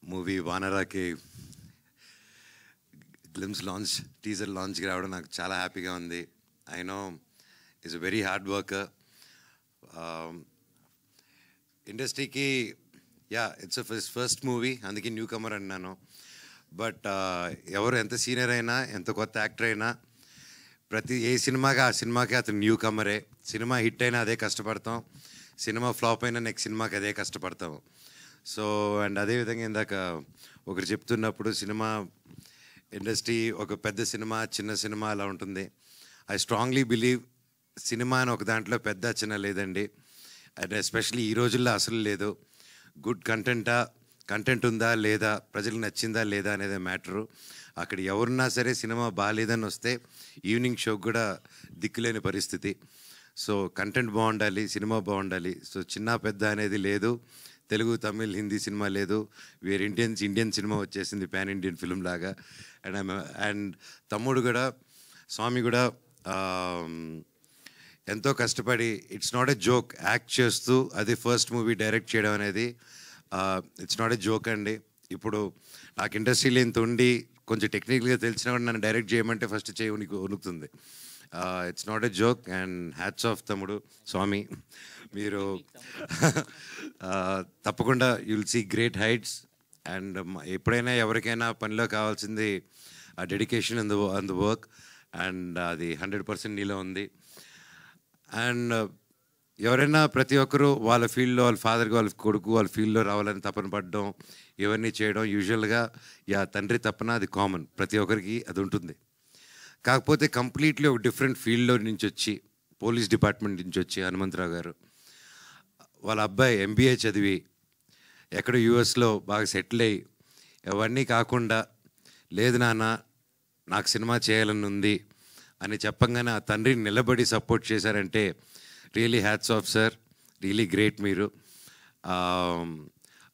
Movie వానరాకి glimpse launch teaser లాంచ్కి రావడం నాకు చాలా హ్యాపీగా ఉంది. I know is a very hard worker. ఇండస్ట్రీకి ఇట్స్ ఫస్ట్ మూవీ, అందుకే న్యూ కమర్ అన్నాను. బట్ ఎవరు ఎంత సీనియర్ అయినా, ఎంత కొత్త యాక్టర్ అయినా, ఏ సినిమాకి ఆ సినిమాకి అతను న్యూ కమరే. సినిమా హిట్ అయినా అదే కష్టపడతాం, సినిమా ఫ్లాప్ అయినా నెక్స్ట్ సినిమాకి అదే కష్టపడతాం. సో అండ్ అదేవిధంగా ఇందాక ఒకరు చెప్తున్నప్పుడు సినిమా ఇండస్ట్రీ ఒక పెద్ద సినిమా, చిన్న సినిమా అలా ఉంటుంది. ఐ స్ట్రాంగ్లీ బిలీవ్ సినిమా అని ఒక దాంట్లో పెద్ద చిన్న లేదండి. అండ్ ఎస్పెషలీ ఈ రోజుల్లో అసలు లేదు. గుడ్ కంటెంట్ ఉందా లేదా, ప్రజలకు నచ్చిందా లేదా అనేది మ్యాటరు. అక్కడ ఎవరున్నా సరే సినిమా బాగాలేదని వస్తే ఈవినింగ్ షోకి కూడా దిక్కులేని పరిస్థితి. సో కంటెంట్ బాగుండాలి, సినిమా బాగుండాలి. సో చిన్న పెద్ద అనేది లేదు. తెలుగు, తమిళ్, హిందీ సినిమా లేదు. వేరే ఇండియన్ సినిమా వచ్చేసింది, పాన్ ఇండియన్ ఫిల్మ్ లాగా. అండ్ తమ్ముడు కూడా, స్వామి కూడా ఎంతో కష్టపడి, it's not a joke, act చేస్తూ అది ఫస్ట్ మూవీ డైరెక్ట్ చేయడం అనేది ఇట్స్ నాట్ ఎ జోక్ అండి. ఇప్పుడు నాకు ఇండస్ట్రీలో ఇంత ఉండి కొంచెం టెక్నికల్గా తెలిసినా కూడా నన్ను డైరెక్ట్ చేయమంటే ఫస్ట్ చేయి ఉనుకుతుంది. It's not a joke. And hats off తమ్ముడు, స్వామి. మీరు తప్పకుండా you'll see great heights. And ఎప్పుడైనా ఎవరికైనా పనిలో కావాల్సింది ఆ dedication on the work. And అది 100% నీలో ఉంది. అండ్ ఎవరైనా ప్రతి ఒక్కరూ వాళ్ళ ఫీల్డ్లో, వాళ్ళ ఫాదర్కి, వాళ్ళ కొడుకు వాళ్ళ ఫీల్డ్లో రావాలని తపన పడడం, ఇవన్నీ చేయడం యూజువల్గా తండ్రి తపన, అది కామన్, ప్రతి ఒక్కరికి అది ఉంటుంది. కాకపోతే కంప్లీట్లీ ఒక డిఫరెంట్ ఫీల్డ్లో నుంచి వచ్చి, పోలీస్ డిపార్ట్మెంట్ నుంచి వచ్చి హనుమంతరావు గారు వాళ్ళ అబ్బాయి MBA చదివి ఎక్కడో యూఎస్లో బాగా సెటిల్ అయ్యి, అవన్నీ కాకుండా లేదు నాన్న నాకు సినిమా చేయాలని ఉంది అని చెప్పంగానే ఆ తండ్రిని నిలబడి సపోర్ట్ చేశారంటే really hats off sir, really great మీరు.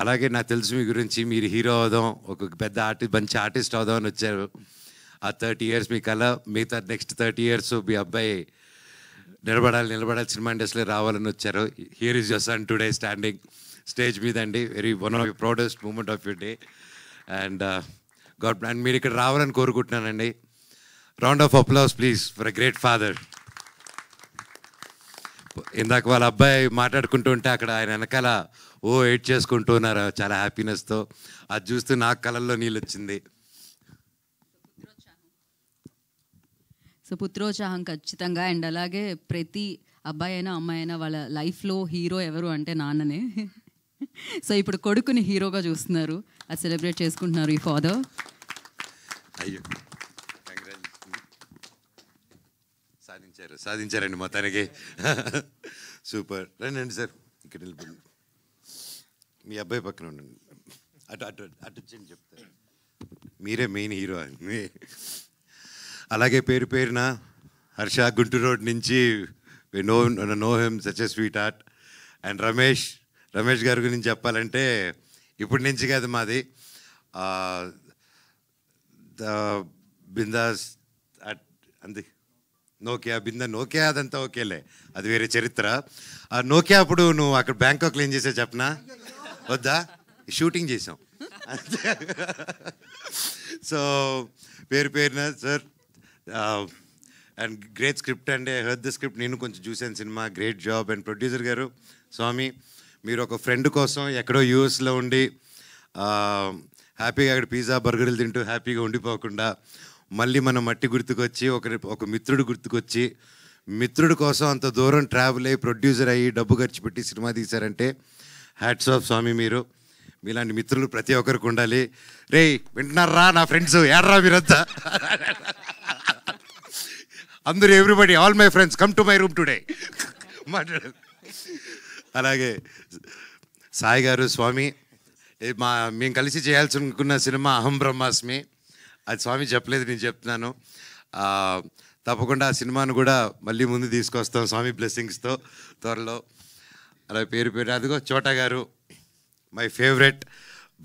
అలాగే నాకు తెలుసు మీ గురించి, మీరు హీరో అవుదాం, ఒక పెద్ద మంచి ఆర్టిస్ట్ అవుదాం అని వచ్చారు. ఆ 30 years మీ కళ, మిగతా నెక్స్ట్ 30 years మీ అబ్బాయి నిలబడాలి సినిమా ఇండస్ట్రీలో రావాలని వచ్చారు. Here is your son today standing stage మీద అండి. One of the proudest moment of your day. And and మీరు ఇక్కడ రావాలని కోరుకుంటున్నానండి. Round of applause please for a great father. ఇందాక వాళ్ళ అబ్బాయి మాట్లాడుకుంటూ ఉంటే అక్కడ ఆయన వెనకాల ఎయిట్ చేసుకుంటూ ఉన్నారు చాలా హ్యాపీనెస్తో. అది చూస్తూ నాకు కళ్ళల్లో నీళ్ళు వచ్చింది. సో పుత్రోత్సాహం ఖచ్చితంగా. అండ్ అలాగే ప్రతి అబ్బాయి అయినా అమ్మాయి అయినా వాళ్ళ లైఫ్లో హీరో ఎవరు అంటే నాన్ననే. సో ఇప్పుడు కొడుకుని హీరోగా చూస్తున్నారు, అది సెలబ్రేట్ చేసుకుంటున్నారు ఈ ఫాదర్. అయ్యో సాధించారండి మొత్తానికి. సూపర్. రండి సార్, ఇక్కడ నిలబడి మీ అబ్బాయి పక్కన ఉండండి. అటు చెప్తారు, మీరే మెయిన్ హీరో అని. అలాగే పేరున హర్ష, గుంటూరు రోడ్ నుంచి, know him, such a sweet heart. And Ramesh గారి గురించి చెప్పాలంటే ఇప్పటి నుంచి కాదు, మాది ద బిందాస్ అంది నోకియా అదంతా ఓకేలే, అది వేరే చరిత్ర. ఆ నోకియా అప్పుడు నువ్వు అక్కడ బ్యాంకాక్లో ఏం చేసావు చెప్పనా? వద్దా? షూటింగ్ చేసాం. సో పేరున సార్, అండ్ గ్రేట్ స్క్రిప్ట్ అండి. ఐ హర్డ్ ద స్క్రిప్ట్, నేను కొంచెం చూశాను cinema. Great job. And producer గారు స్వామి, మీరు ఒక ఫ్రెండ్ కోసం ఎక్కడో యూఎస్లో ఉండి హ్యాపీగా అక్కడ పిజ్జా బర్గర్లు తింటూ హ్యాపీగా ఉండిపోకుండా మళ్ళీ మన మట్టి గుర్తుకొచ్చి, ఒక మిత్రుడు గుర్తుకొచ్చి, మిత్రుడు కోసం అంత దూరం ట్రావెల్ అయ్యి ప్రొడ్యూసర్ అయ్యి డబ్బు ఖర్చు పెట్టి సినిమా తీశారంటే హ్యాట్స్ ఆఫ్ స్వామి. మీలాంటి మిత్రులు ప్రతి ఒక్కరికి ఉండాలి. రే వింటున్నారా నా ఫ్రెండ్స్, ఏడ్రా మీరంతా, అందరూ everybody, all my friends come to my room today మాట్లాడు. అలాగే సాయి గారు, స్వామి, మేము కలిసి చేయాల్సి అనుకున్న సినిమా అహం బ్రహ్మాస్మి, అది స్వామి చెప్పలేదు, నేను చెప్తున్నాను. తప్పకుండా ఆ సినిమాను కూడా మళ్ళీ ముందు తీసుకొస్తాం స్వామి బ్లెస్సింగ్స్తో త్వరలో. అలాగే పేరు అదిగో చోటా గారు, మై ఫేవరెట్.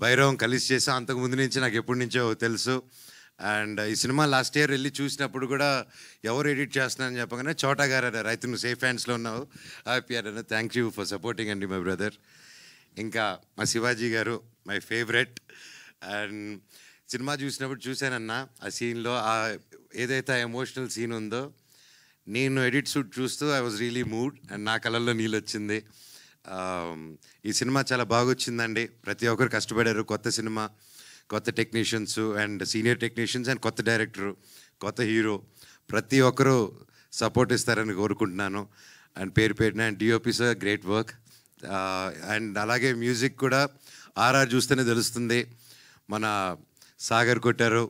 భైరవం కలిసి చేసాం, అంతకుముందు నుంచి నాకు ఎప్పటి నుంచో తెలుసు. అండ్ ఈ సినిమా లాస్ట్ ఇయర్ వెళ్ళి చూసినప్పుడు కూడా ఎవరు ఎడిట్ చేస్తున్నారని చెప్పగానే చోటా గారు అన్నారు, అయితే నువ్వు సేఫ్ హ్యాండ్స్లో ఉన్నావు, హ్యాపీ అన్నారు. థ్యాంక్ యూ ఫర్ సపోర్టింగ్ అండి మై బ్రదర్. ఇంకా మా శివాజీ గారు మై ఫేవరెట్. అండ్ సినిమా చూసినప్పుడు చూశానన్నా ఆ సీన్లో ఏదైతే ఎమోషనల్ సీన్ ఉందో, నేను ఎడిట్ షూట్ చూస్తూ I was really mood and నా కళ్ళల్లో నీళ్ళు వచ్చింది. ఈ సినిమా చాలా బాగా వచ్చిందండి. ప్రతి ఒక్కరు కష్టపడారు. కొత్త సినిమా, కొత్త technicians and senior technicians and కొత్త డైరెక్టరు, కొత్త హీరో, ప్రతి ఒక్కరూ సపోర్ట్ ఇస్తారని కోరుకుంటున్నాను. అండ్ పేరు పేరున and DOP sir great work. And అలాగే మ్యూజిక్ కూడా ఆర్ఆర్ చూస్తేనే తెలుస్తుంది. మన సాగర్ కొట్టారు,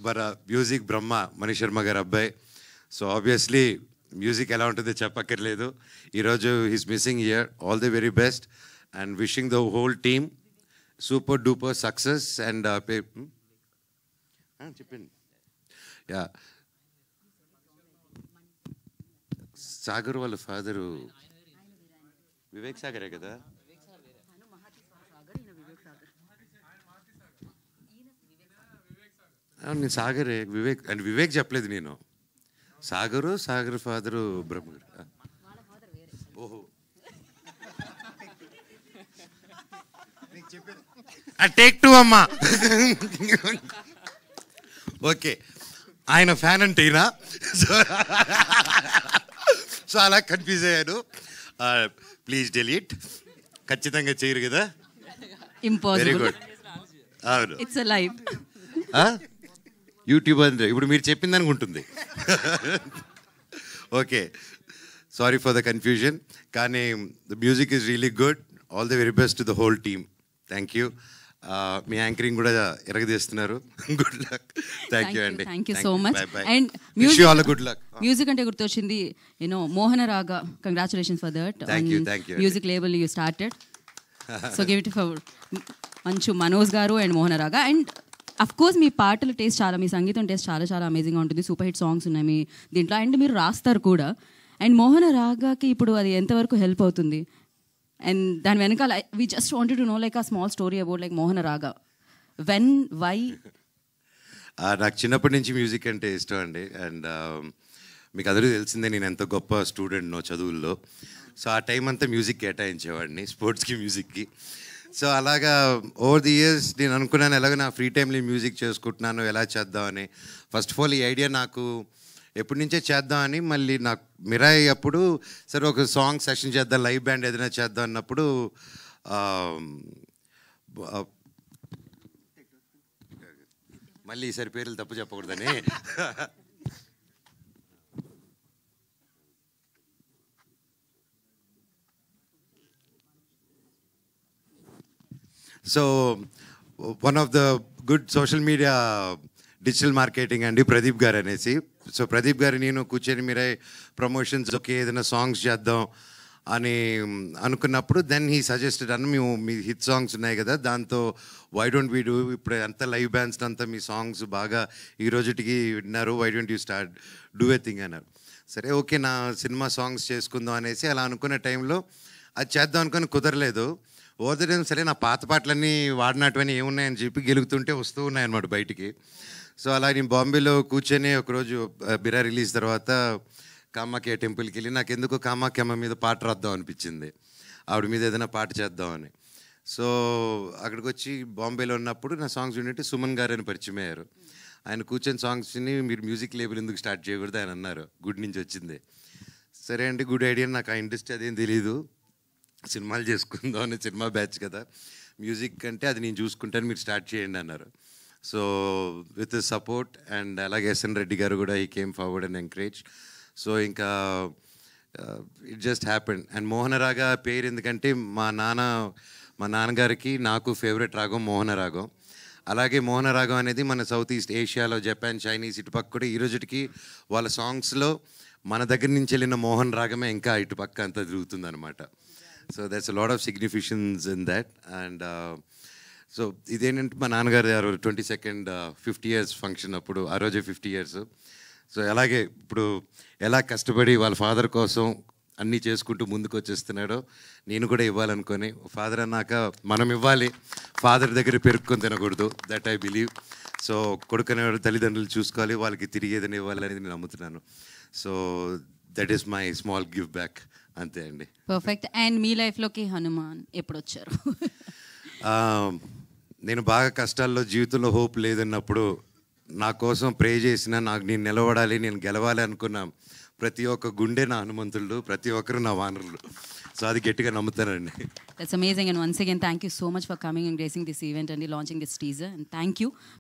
మన మ్యూజిక్ బ్రహ్మ మనీష్ శర్మ గారు అబ్బాయి. సో ఆబ్వియస్లీ మ్యూజిక్ ఎలా ఉంటుందో చెప్పక్కర్లేదు. ఈరోజు he's missing here. All the very best and wishing the whole team super duper success. And చెప్పండి. యా, సాగర్ వాళ్ళ ఫాదరు వివేక్ సాగరే కదా? నేను సాగరే, వివేక్ అండ్ వివేక్ చెప్పలేదు నేను. సాగర్ ఫాదరు బ్రహ్మ. ఓహో, టేక్ 2 అమ్మా. ఓకే, ఆయన ఫ్యాన్ అంటే ఈయన. సో అలా కన్ఫ్యూజ్ అయ్యాను. Please delete. ఖచ్చితంగా చేయరు కదా? Very good. అవును, ఇట్స్ ఎ లైవ్ యూట్యూబ్ అంటే ఇప్పుడు మీరు చెప్పింది అనుకుంటుంది. Okay, sorry for the confusion. కానీ the music is really good. All the very best to the whole team. Thank you. మీ యాంకరింగ్ కూడా ఎరగదీస్తున్నారు. Good luck. థ్యాంక్ యూ అండి. Thank you so much. And good luck. Music అంటే గుర్తొచ్చింది, Mohana raga. Congratulations for that. Thank you. Music label you started. So give it for Manchu Manoj గారు and మోహన రాగ. And of course మీ పాటల taste చాలా, మీ సంగీతం టేస్ట్ చాలా చాలా అమేజింగ్గా ఉంటుంది. సూపర్ హిట్ సాంగ్స్ ఉన్నాయి మీ దీంట్లో. అండ్ మీరు రాస్తారు కూడా. అండ్ మోహన రాగాకి ఇప్పుడు అది ఎంతవరకు హెల్ప్ అవుతుంది? అండ్ దాని వెనకాల we just wanted to know like a small story about like Mohana raga. When, why? నాకు చిన్నప్పటి నుంచి మ్యూజిక్ అంటే ఇష్టం అండి. అండ్ మీకు అందరూ తెలిసిందే నేను ఎంత గొప్ప స్టూడెంట్నో చదువుల్లో. సో ఆ టైం అంతా మ్యూజిక్ కేటాయించేవాడిని, స్పోర్ట్స్కి, మ్యూజిక్కి. సో అలాగా ఓవర్ ది ఇయర్స్ నేను అనుకున్నాను ఎలాగో నా ఫ్రీ టైంలో మ్యూజిక్ చేసుకుంటున్నాను, ఎలా చేద్దామని. ఫస్ట్ ఆఫ్ ఆల్ ఈ ఐడియా నాకు ఎప్పటి నుంచే చేద్దామని. మళ్ళీ నాకు మిరాయి అప్పుడు సరే ఒక సాంగ్ సెషన్ చేద్దాం, లైవ్ బ్యాండ్ ఏదైనా చేద్దాం అన్నప్పుడు మళ్ళీ ఈసారి పేర్లు తప్పు చెప్పకూడదని so one of the good social media digital marketing అండి ప్రదీప్ గారు అనేసి. సో ప్రదీప్ గారు నేను కూర్చొని మీరే ప్రమోషన్స్ ఓకే ఏదైనా సాంగ్స్ చేద్దాం అని అనుకున్నప్పుడు దెన్ హీ సజెస్టెడ్ అన్న మేము మీ హిట్ సాంగ్స్ ఉన్నాయి కదా దాంతో వై డోంట్ వీ డూ, ఇప్పుడు అంతా లైవ్ బ్యాండ్స్ అంతా మీ సాంగ్స్ బాగా ఈ రోజుటికి విన్నారు, why don't you start do a thing అన్నారు. సరే ఓకే నా సినిమా సాంగ్స్ చేసుకుందాం అనేసి అలా అనుకునే టైంలో అది చేద్దాం అనుకుని కుదరలేదు. ఓవర్ ద టైం సరే నా పాత పాటలన్నీ వాడినటువన్నీ ఏమున్నాయని చెప్పి గెలుగుతుంటే వస్తూ ఉన్నాయన్నమాట బయటికి. సో అలా నేను బాంబేలో కూర్చొని ఒకరోజు బిరా రిలీజ్ తర్వాత కామాఖ్య టెంపుల్కి వెళ్ళి నాకు ఎందుకో కామాఖ్యమ్మ మీద పాట రాద్దాం అనిపించింది, ఆవిడ మీద ఏదైనా పాట చేద్దామని. సో అక్కడికి వచ్చి బాంబేలో ఉన్నప్పుడు నా సాంగ్స్ వింటే సుమన్ గారు అని పరిచయం అయ్యారు. ఆయన కూర్చొని సాంగ్స్ని మీరు మ్యూజిక్ లేబుల్ ఎందుకు స్టార్ట్ చేయకూడదు ఆయన అన్నారు. గుడ్ నుంచి వచ్చింది. సరే అంటే గుడ్ ఐడియా, నాకు ఆ ఇండస్ట్రీ అదేం తెలీదు, సినిమాలు చేసుకుందాం అని, సినిమా బ్యాచ్ కదా, మ్యూజిక్ అంటే అది నేను చూసుకుంటాను మీరు స్టార్ట్ చేయండి అన్నారు. సో విత్ సపోర్ట్ అండ్ అలాగే ఎస్ఎన్ రెడ్డి గారు కూడా ఈ came forward and encourage. So ఇంకా ఇట్ జస్ట్ హ్యాపెండ్. అండ్ మోహన రాగా పేరు ఎందుకంటే మా నాన్నగారికి నాకు ఫేవరెట్ రాగం మోహన రాగం. అలాగే మోహన రాగం అనేది మన సౌత్ ఈస్ట్ ఏషియాలో జపాన్, చైనీస్ ఇటుపక్క కూడా ఈ రోజుకి వాళ్ళ సాంగ్స్లో మన దగ్గర నుంచి వెళ్ళిన మోహన్ రాగమే ఇంకా ఇటుపక్క అంతా తిరుగుతుంది అనమాట. So that's a lot of significance in that. And so ఇదేంటంటే మా నాన్నగారు 22nd 50 years ఫంక్షన్ అప్పుడు, ఆ రోజే 50 years. సో అలాగే ఇప్పుడు ఎలా కష్టపడి వాళ్ళ ఫాదర్ కోసం అన్నీ చేసుకుంటూ ముందుకు వచ్చేస్తున్నాడో నేను కూడా ఇవ్వాలనుకొని, ఫాదర్ అన్నాక మనం ఇవ్వాలి, ఫాదర్ దగ్గర పెరుక్కొని తినకూడదు, దట్ ఐ బిలీవ్. సో కొడుకునే తల్లిదండ్రులు చూసుకోవాలి, వాళ్ళకి తిరిగి ఏదైనా ఇవ్వాలనేది నేను నమ్ముతున్నాను. So that is my small give back, అంతే అండి. పర్ఫెక్ట్. అండ్ మీ లైఫ్లోకి హనుమాన్ ఎప్పుడు వచ్చారు? నేను బాగా కష్టాల్లో, జీవితంలో హోప్ లేదన్నప్పుడు నా కోసం ప్రే చేసిన, నాకు నేను నిలబడాలి, నేను గెలవాలి అనుకున్న ప్రతి ఒక్క గుండె నా హనుమంతుడు, ప్రతి ఒక్కరు నా వానరులు. సో అది గట్టిగా నమ్ముతానండి. That's amazing, and once again thank you so much for coming and gracing this event and launching this teaser, and thank you.